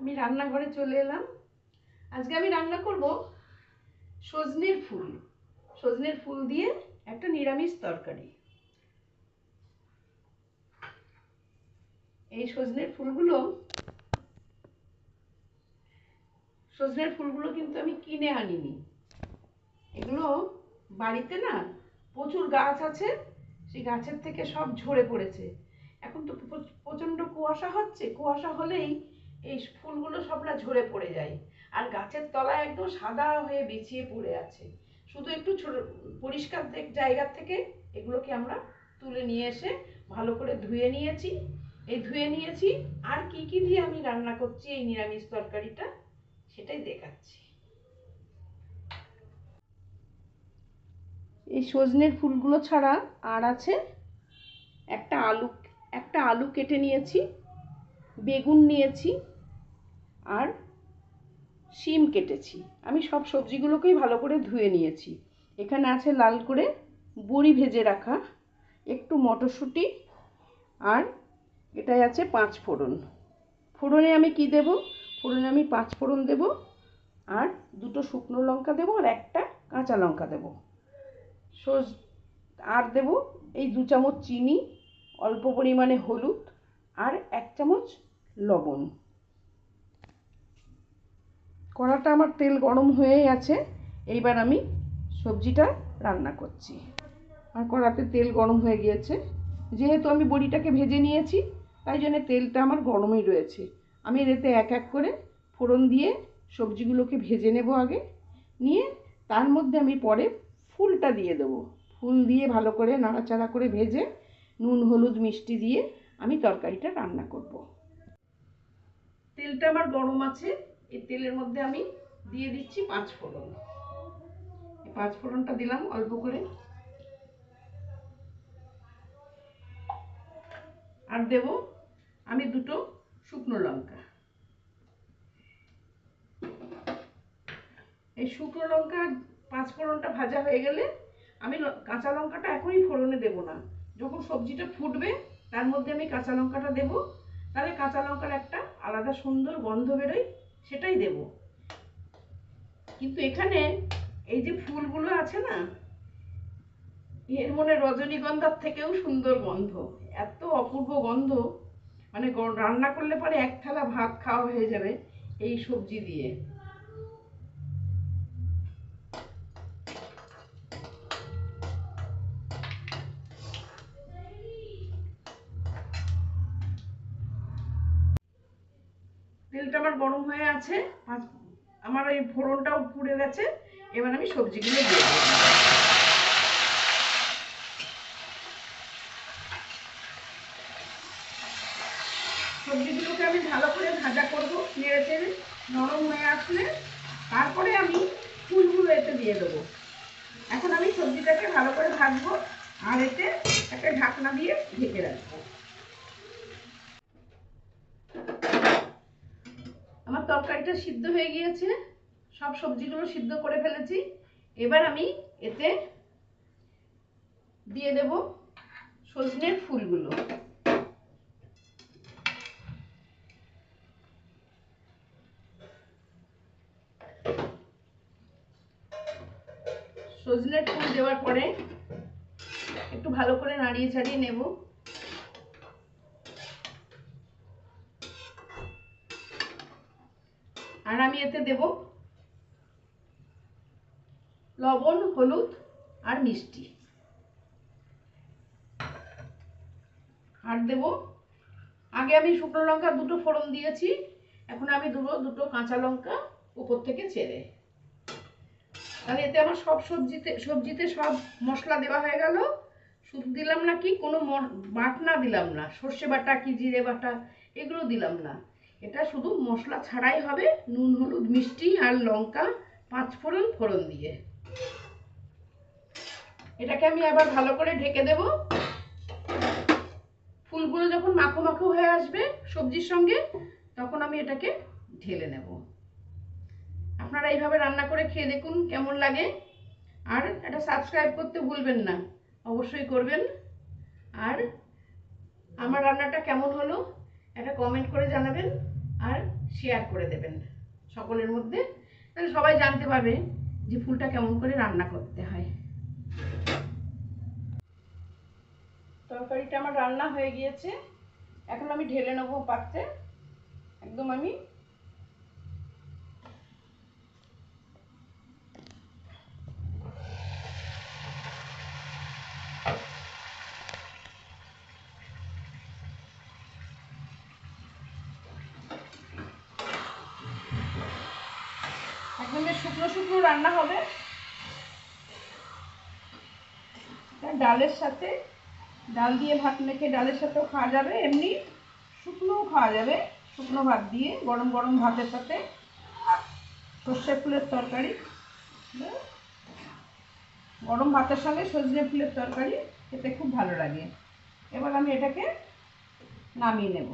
আমি রান্নাঘরে চলে এলাম। আজকে আমি রান্না করব সজনের ফুল। সজনের ফুল দিয়ে একটা নিরামিষ তরকারি। এই সজনের ফুলগুলো কিন্তু আমি কিনে আনিনি। এগুলো বাড়িতে না প্রচুর গাছ আছে, সেই গাছের থেকে সব ঝরে পড়েছে। এখন তো প্রচন্ড কুয়াশা হচ্ছে, কুয়াশা হলেই এই ফুলগুলো সবটা ঝরে পড়ে যায়। আর গাছের তলায় একদম সাদা হয়ে বিছিয়ে পড়ে আছে। শুধু একটু পরিষ্কার জায়গা থেকে এগুলোকে আমরা তুলে নিয়ে এসে ভালো করে ধুয়ে নিয়েছি। আর কি কি দিয়ে আমি রান্না করছি এই নিরামিষ তরকারিটা, সেটাই দেখাচ্ছি। এই সজনের ফুলগুলো ছাড়া আর আছে একটা আলু কেটে নিয়েছি, বেগুন নিয়েছি, আর শিম কেটেছি। আমি সব সবজিগুলোকেই ভালো করে ধুয়ে নিয়েছি। এখানে আছে লাল করে বড়ি ভেজে রাখা, একটু মটরশুঁটি, আর এটাই আছে 5 ফোড়ন। ফোড়নে আমি কি দেব? ফোড়নে আমি 5 ফোড়ন দেব, আর 2টো শুকনো লঙ্কা দেব, আর একটা কাঁচা লঙ্কা দেব। আর দেব এই 2 চামচ চিনি, অল্প পরিমাণে হলুদ, আর 1 চামচ লবণ। কড়াটা আমার তেল গরম হয়ে আছে। এইবার আমি সবজিটা রান্না করছি। আর কড়াতে তেল গরম হয়ে গিয়েছে। যেহেতু আমি বড়িটাকে ভেজে নিয়েছি, তাই জন্য তেলটা আমার গরমই রয়েছে। আমি এতে এক এক করে ফোড়ন দিয়ে সবজিগুলোকে ভেজে নেব আগে, নিয়ে তার মধ্যে আমি পরে ফুলটা দিয়ে দেবো। ফুল দিয়ে ভালো করে নাড়াচাড়া করে ভেজে নুন হলুদ মিষ্টি দিয়ে আমি তরকারিটা রান্না করব। তেলটা আমার গরম আছে। এই তেলের মধ্যে আমি দিয়ে দিচ্ছি 5 ফোড়ন। 5 ফোড়নটা দিলাম অল্প করে, আর দেব আমি 2টো শুকনো লঙ্কা। এই শুকনো লঙ্কা 5 ফোড়নটা ভাজা হয়ে গেলে আমি কাঁচা লঙ্কাটা এখনই ফোড়নে দেব না, যখন সবজিটা ফুটবে তার মধ্যে আমি কাঁচা লঙ্কাটা দেব। তাহলে কাঁচা লঙ্কার একটা আলাদা সুন্দর গন্ধ বেরোয়, সেটাই দেব। কিন্তু এখানে এই যে ফুলগুলো আছে না, এর মনে রজনীগন্ধার থেকেও সুন্দর গন্ধ, এত অপূর্ব গন্ধ, মানে রান্না করলে পরে 1 থালা ভাত খাওয়া হয়ে যাবে এই সবজি দিয়ে। তেলটা আমার গরম হয়ে আছে, আমার এই ফোড়নটাও পুড়ে গেছে। এবার আমি সবজিগুলো দিয়ে দেব। সবজিগুলোকে আমি ভালো করে ভাজা করব, নেড়ে চেড়ে নরম হয়ে আসলে তারপরে আমি ফুলগুলো এতে দিয়ে দেবো। এখন আমি সবজিটাকে ভালো করে ভাজবো, আর এতে একটা ঢাকনা দিয়ে ঢেকে রাখবো। আমার তরকারিটা সিদ্ধ হয়ে গিয়েছে, সব সবজিগুলো সিদ্ধ করে ফেলেছি। এবার আমি এতে দিয়ে দেব সজনের ফুলগুলো। সজনের ফুল দেওয়ার পরে একটু ভালো করে নাড়িয়ে চাড়িয়ে নেব। আর আমি এতে দেব লবণ, হলুদ, আর মিষ্টি। আর দেব, আগে আমি শুকনো লঙ্কা 2টো ফোড়ন দিয়েছি, এখন আমি দেবো 2টো কাঁচা লঙ্কা উপর থেকে ছেড়ে। তাহলে এতে আমার সব সবজিতে সব মশলা দেওয়া হয়ে গেল। শুধু দিলাম না কি, কোনো বাটনা দিলাম না, সর্ষে বাটা কি জিরে বাটা এগুলো দিলাম না। এটা শুধু মশলা ছাড়াই হবে, নুন হলুদ মিষ্টি আর লঙ্কা 5 ফোড়ন দিয়ে। এটাকে আমি আবার ভালো করে ঢেকে দেব। ফুলগুলো যখন মাখো মাখো হয়ে আসবে সবজির সঙ্গে, তখন আমি এটাকে ঢেলে নেব। আপনারা এইভাবে রান্না করে খেয়ে দেখুন কেমন লাগে। আর এটা সাবস্ক্রাইব করতে ভুলবেন না, অবশ্যই করবেন। আর আমার রান্নাটা কেমন হলো এটা কমেন্ট করে জানাবেন, আর শেয়ার করে দেবেন সকলের মধ্যে, তাহলে সবাই জানতে পারবে যে ফুলটা কেমন করে রান্না করতে হয়। তরকারিটা আমার রান্না হয়ে গিয়েছে, এখন আমি ঢেলে নেবো পাত্রে। একদম আমি একদম শুকনো শুকনো রান্না হবে। ডালের সাথে, ডাল দিয়ে ভাত মেখে ডালের সাথেও খাওয়া যাবে, এমনি শুকনোও খাওয়া যাবে। শুকনো ভাত দিয়ে গরম গরম ভাতের সাথে সর্ষে ফুলের তরকারি, গরম ভাতের সঙ্গে সজনে ফুলের তরকারি খেতে খুব ভালো লাগে। এবার আমি এটাকে নামিয়ে নেব।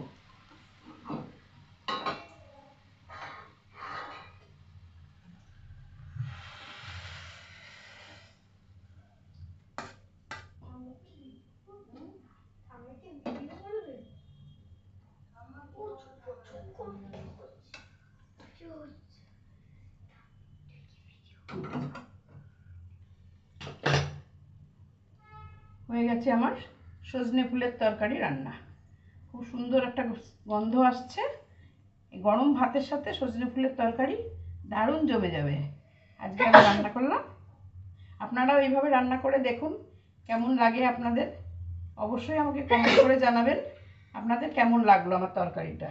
হয়ে গেছে আমার সজনে ফুলের তরকারি রান্না। খুব সুন্দর একটা গন্ধ আসছে। গরম ভাতের সাথে সজনে ফুলের তরকারি দারুণ জমে যাবে। আজকে আমি রান্না করলাম, আপনারাও এইভাবে রান্না করে দেখুন কেমন লাগে আপনাদের। অবশ্যই আমাকে কমেন্ট করে জানাবেন আপনাদের কেমন লাগলো আমার তরকারিটা।